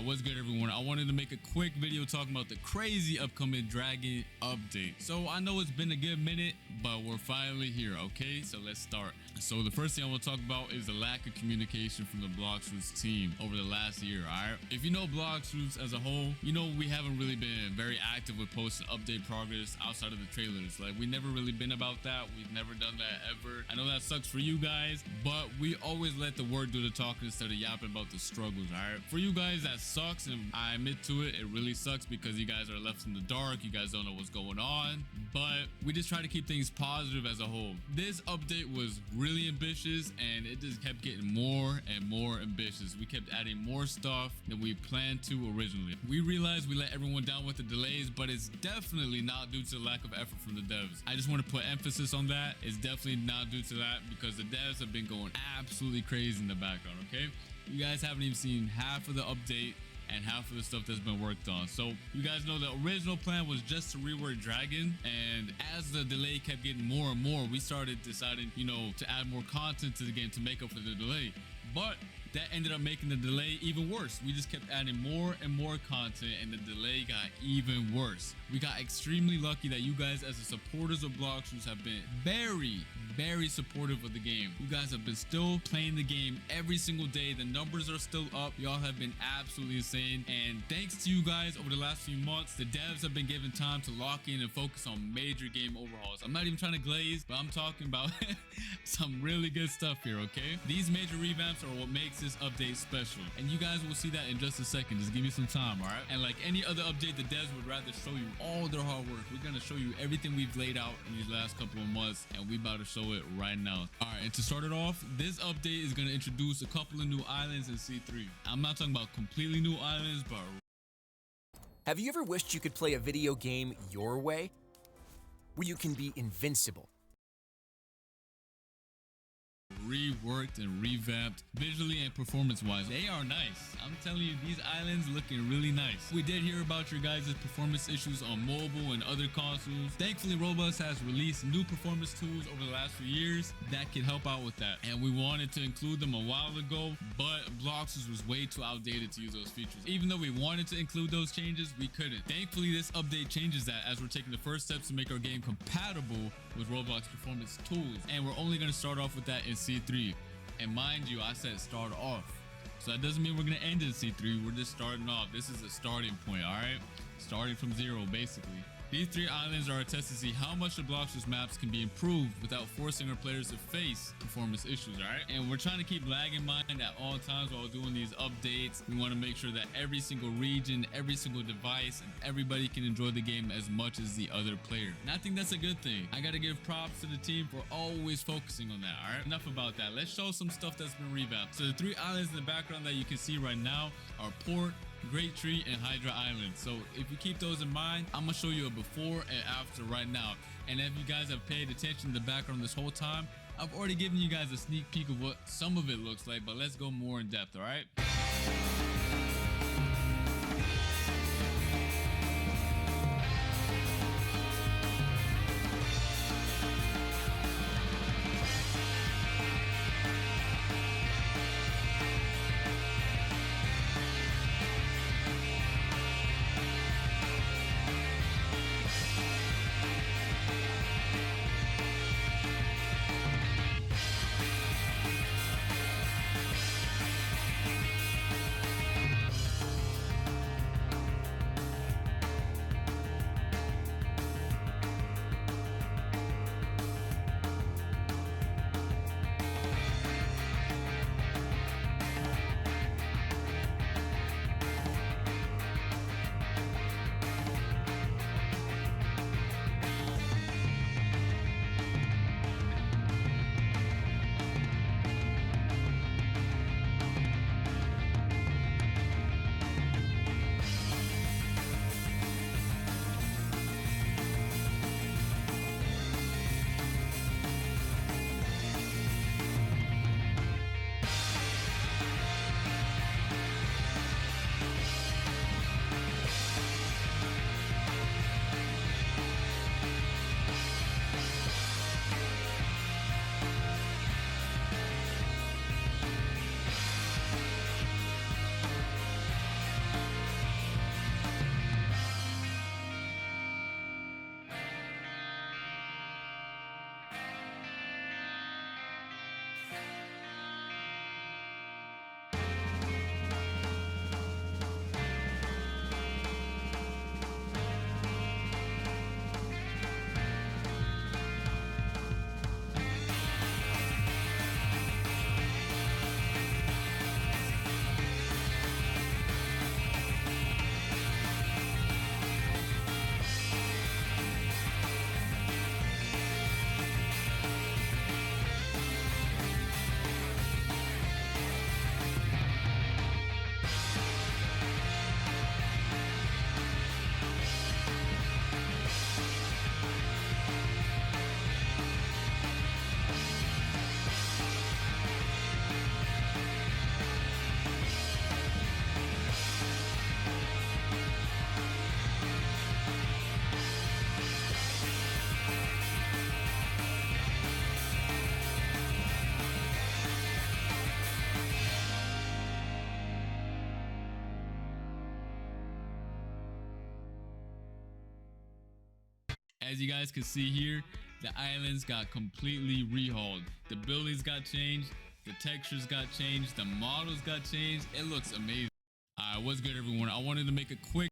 What's good, everyone? I wanted to make a quick video talking about the crazy upcoming Dragon update. So I know it's been a good minute, but we're finally here, okay? So let's start. So the first thing I want to talk about is the lack of communication from the Blox Fruits team over the last year, alright? If you know Blox Fruits as a whole, you know we haven't really been very active with posting update progress outside of the trailers. Like, we never really been about that. We've never done that ever. I know that sucks for you guys, but we always let the word do the talking instead of yapping about the struggles, alright? For you guys, that sucks, and I admit to it. It really sucks because you guys are left in the dark. You guys don't know what's going on, but we just try to keep things positive as a whole. This update was really ambitious, and it just kept getting more and more ambitious. We kept adding more stuff than we planned to originally. We realized we let everyone down with the delays, but it's definitely not due to the lack of effort from the devs. I just want to put emphasis on that. It's definitely not due to that because the devs have been going absolutely crazy in the background, okay? You guys haven't even seen half of the update and half of the stuff that's been worked on. So you guys know the original plan was just to rework Dragon, and as the delay kept getting more and more, we started deciding, you know, to add more content to the game to make up for the delay. But that ended up making the delay even worse. We just kept adding more and more content, and the delay got even worse. We got extremely lucky that you guys, as the supporters of Blox Fruits, have been very supportive of the game. You guys have been still playing the game every single day. The numbers are still up. Y'all have been absolutely insane, and thanks to you guys over the last few months, the devs have been given time to lock in and focus on major game overhauls. I'm not even trying to glaze, but I'm talking about some really good stuff here, okay? These major revamps are what makes this update special, and you guys will see that in just a second. Just give me some time, all right? And like any other update, the devs would rather show you all their hard work. We're gonna show you everything we've laid out in these last couple of months, and we about to show it right now. All right, and to start it off, this update is gonna introduce a couple of new islands in C3. I'm not talking about completely new islands, but have you ever wished you could play a video game your way, where you can be invincible? reworked and revamped visually and performance wise. They are nice. I'm telling you, these islands looking really nice. We did hear about your guys' performance issues on mobile and other consoles. Thankfully, Roblox has released new performance tools over the last few years that can help out with that, and we wanted to include them a while ago, but Blox was way too outdated to use those features. Even though we wanted to include those changes, we couldn't. Thankfully, this update changes that, as we're taking the first steps to make our game compatible with Roblox performance tools, and we're only going to start off with that in C3. And mind you, I said start off, so that doesn't mean we're going to end in C3. We're just starting off. This is a starting point, all right? Starting from zero, basically. These three islands are a test to see how much the Blox Fruits maps can be improved without forcing our players to face performance issues, alright? And we're trying to keep lag in mind at all times while doing these updates. We want to make sure that every single region, every single device, and everybody can enjoy the game as much as the other player. And I think that's a good thing. I gotta give props to the team for always focusing on that, alright? Enough about that. Let's show some stuff that's been revamped. So the three islands in the background that you can see right now are Port, Great Tree, and Hydra Island. So if you keep those in mind, I'm gonna show you a before and after right now. And if you guys have paid attention to the background this whole time, I've already given you guys a sneak peek of what some of it looks like, but let's go more in depth, all right? As you guys can see here, the islands got completely rehauled. The buildings got changed. The textures got changed. The models got changed. It looks amazing. Alright, what's good, everyone? I wanted to make a quick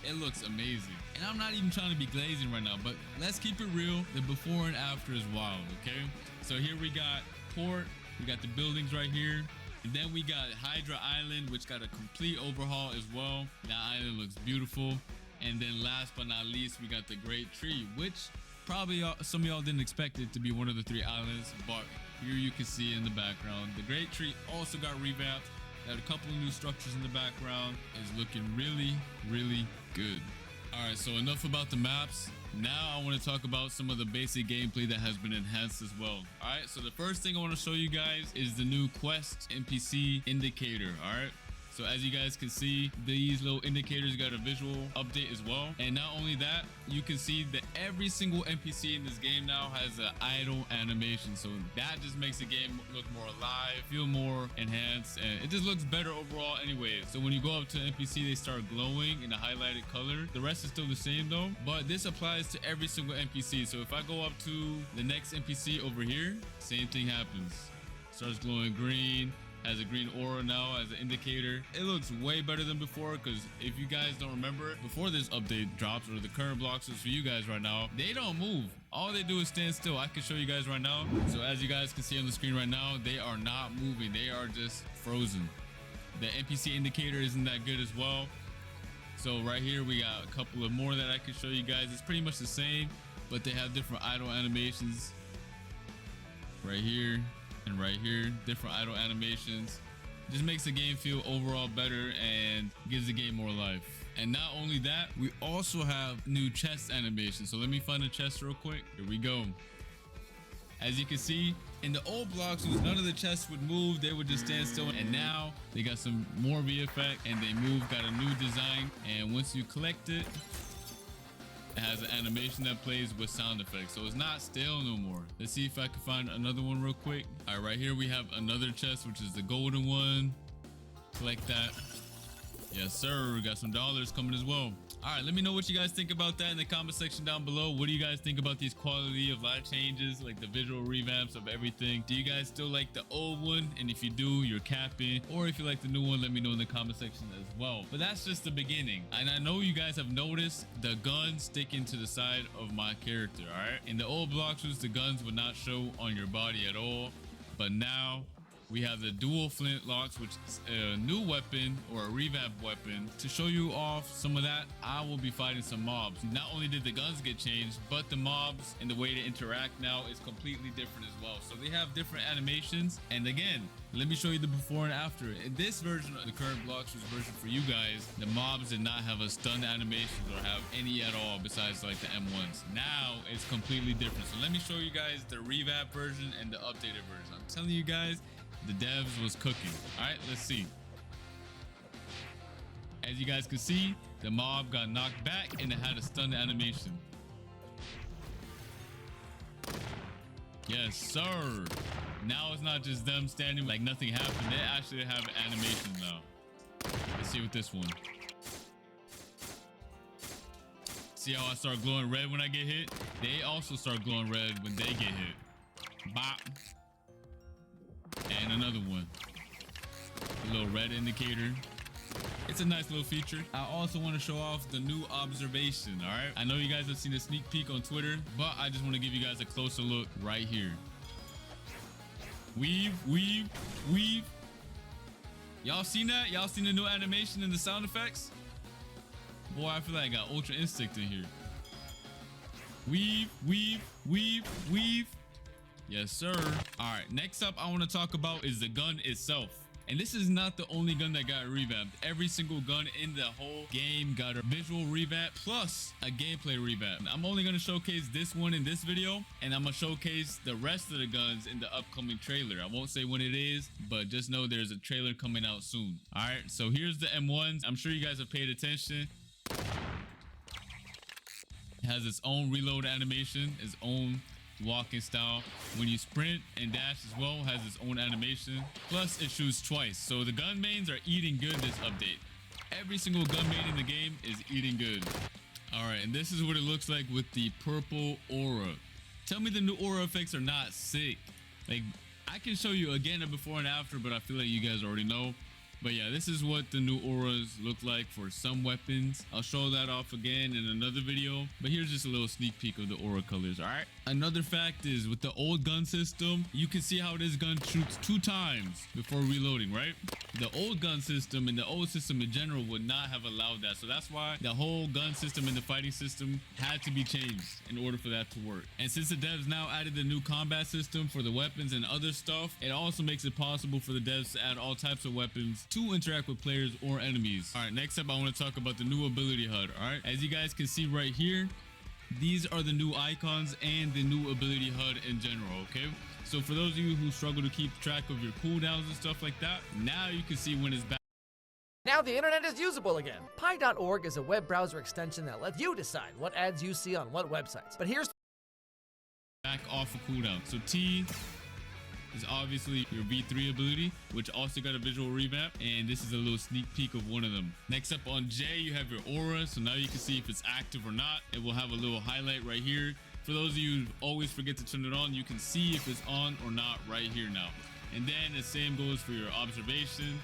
it looks amazing. And I'm not even trying to be glazing right now, but let's keep it real. The before and after is wild, okay? So here we got port, we got the buildings right here. And then we got Hydra Island, which got a complete overhaul as well. That island looks beautiful. And then last but not least, we got the Great Tree, which probably some of y'all didn't expect it to be one of the 3 islands, but here you can see in the background. The Great Tree also got revamped. Got a couple of new structures in the background. Is looking really, really good. All right, so enough about the maps. Now I want to talk about some of the basic gameplay that has been enhanced as well. All right, so the first thing I want to show you guys is the new quest NPC indicator. All right, so as you guys can see, these little indicators got a visual update as well. And not only that, you can see that every single NPC in this game now has an idle animation. So that just makes the game look more alive, feel more enhanced, and it just looks better overall anyway. So when you go up to an NPC, they start glowing in a highlighted color. The rest is still the same though, but this applies to every single NPC. So if I go up to the next NPC over here, same thing happens. Starts glowing green. Has a green aura now as an indicator. It looks way better than before, because if you guys don't remember, before this update drops, or the current blocks is for you guys right now, they don't move. All they do is stand still. I can show you guys right now. So as you guys can see on the screen right now, they are not moving. They are just frozen. The NPC indicator isn't that good as well. So right here we got a couple of more that I can show you guys. It's pretty much the same, but they have different idle animations right here and right here. Different idle animations. Just makes the game feel overall better and gives the game more life. And not only that, we also have new chest animations. So let me find a chest real quick. Here we go. As you can see, in the old blocks, none of the chests would move. They would just stand still. And now they got some more VFX and they move, got a new design. And once you collect it, it has an animation that plays with sound effects. So it's not stale no more. Let's see if I can find another one real quick. All right, right here we have another chest, which is the golden one. Collect that. Yes, sir. We got some dollars coming as well. All right, let me know what you guys think about that in the comment section down below. What do you guys think about these quality of life changes, like the visual revamps of everything? Do you guys still like the old one? And if you do, you're capping. Or if you like the new one, let me know in the comment section as well. But that's just the beginning. And I know you guys have noticed the guns sticking to the side of my character, all right? In the old Blox Fruits, the guns would not show on your body at all. But now we have the dual flintlocks, which is a new weapon or a revamped weapon. To show you off some of that, I will be fighting some mobs. Not only did the guns get changed, but the mobs and the way to interact now is completely different as well. So they have different animations. And again, let me show you the before and after. In this version of the current Blox Fruits version for you guys, the mobs did not have a stun animation or have any at all besides like the M1s. Now it's completely different. So let me show you guys the revamped version and the updated version. I'm telling you guys, the devs was cooking. All right, let's see. As you guys can see, the mob got knocked back and it had a stun animation. Yes, sir. Now it's not just them standing like nothing happened. They actually have an animation now. Let's see with this one. See how I start glowing red when I get hit? They also start glowing red when they get hit. Bop. And another one. A little red indicator. It's a nice little feature. I also want to show off the new observation, all right? I know you guys have seen a sneak peek on Twitter, but I just want to give you guys a closer look right here. Weave, weave, weave. Y'all seen that? Y'all seen the new animation and the sound effects? Boy, I feel like I got Ultra Instinct in here. Weave, weave, weave, weave. Yes, sir. All right, next up I want to talk about is the gun itself. And this is not the only gun that got revamped. Every single gun in the whole game got a visual revamp plus a gameplay revamp. I'm only going to showcase this one in this video, and I'm going to showcase the rest of the guns in the upcoming trailer. I won't say when it is, but just know there's a trailer coming out soon. All right, so here's the M1s. I'm sure you guys have paid attention. It has its own reload animation, its own walking style. When you sprint and dash as well, has its own animation. Plus, it shoots twice. So the gun mains are eating good this update. Every single gun main in the game is eating good. All right, and this is what it looks like with the purple aura. Tell me the new aura effects are not sick. Like, I can show you again a before and after, but I feel like you guys already know. But yeah, this is what the new auras look like for some weapons. I'll show that off again in another video, but here's just a little sneak peek of the aura colors. All right, another fact is with the old gun system, you can see how this gun shoots 2 times before reloading, right? The old gun system and the old system in general would not have allowed that. So that's why the whole gun system and the fighting system had to be changed in order for that to work. And since the devs now added the new combat system for the weapons and other stuff, it also makes it possible for the devs to add all types of weapons to interact with players or enemies. All right, next up, I want to talk about the new ability HUD. All right, as you guys can see right here, these are the new icons and the new ability HUD in general, okay? So for those of you who struggle to keep track of your cooldowns and stuff like that, now you can see when it's back. Now the internet is usable again. Pi.org is a web browser extension that lets you decide what ads you see on what websites. But here's Back off of cooldown. So T is obviously your V3 ability, which also got a visual revamp, and this is a little sneak peek of one of them. Next up on J, you have your aura, so now you can see if it's active or not. It will have a little highlight right here. For those of you who always forget to turn it on, you can see if it's on or not right here now. And then the same goes for your observation.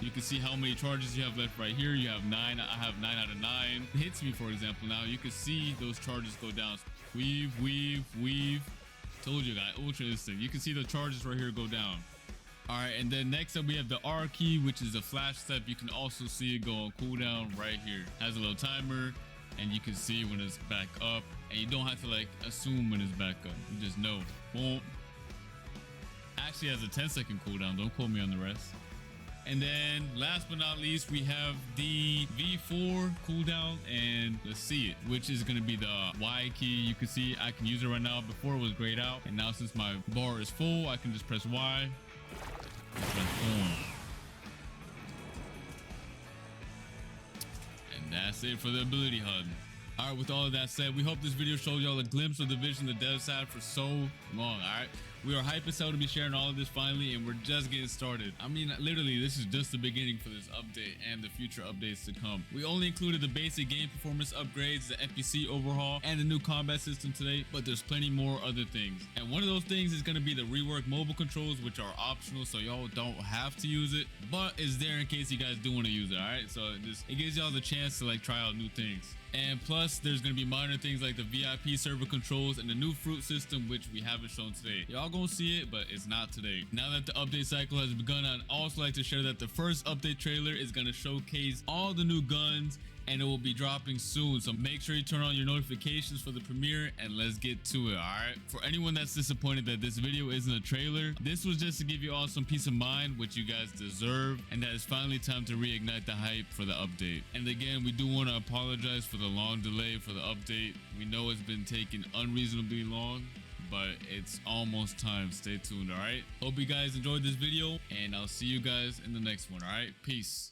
You can see how many charges you have left right here. You have 9. I have 9 out of 9. It hits me, for example. Now you can see those charges go down. Weave, weave, weave. Told you guys, ultra instinct. You can see the charges right here go down. All right, and then next up we have the R key, which is a flash step. You can also see it go on cooldown right here. Has a little timer, and you can see when it's back up, and you don't have to like assume when it's back up. You just know. Boom. Actually has a 10-second cooldown. Don't quote me on the rest. And then last but not least, we have the V4 cooldown, and let's see it, which is going to be the Y key. You can see I can use it right now. Before it was grayed out, and now since my bar is full, I can just press Y and press boom. And that's it for the ability HUD. All right, with all of that said, we hope this video showed y'all a glimpse of the vision the devs had for so long. All right, we are hyped as hell to be sharing all of this finally, and we're just getting started. I mean, literally, this is just the beginning for this update and the future updates to come. We only included the basic game performance upgrades, the FPC overhaul, and the new combat system today, but there's plenty more other things. And one of those things is going to be the rework mobile controls, which are optional, so y'all don't have to use it, but it's there in case you guys do want to use it. All right, so it gives y'all the chance to like try out new things. And plus, there's going to be minor things like the VIP server controls and the new fruit system, which we haven't shown today. Y'all gonna see it, but it's not today. Now that the update cycle has begun, I'd also like to share that the first update trailer is going to showcase all the new guns, and it will be dropping soon. So make sure you turn on your notifications for the premiere, and let's get to it. All right, for anyone that's disappointed that this video isn't a trailer, this was just to give you all some peace of mind, which you guys deserve, and that it's finally time to reignite the hype for the update. And again, we do want to apologize for the long delay for the update. We know it's been taking unreasonably long, but it's almost time. Stay tuned. All right, hope you guys enjoyed this video, and I'll see you guys in the next one. All right, peace.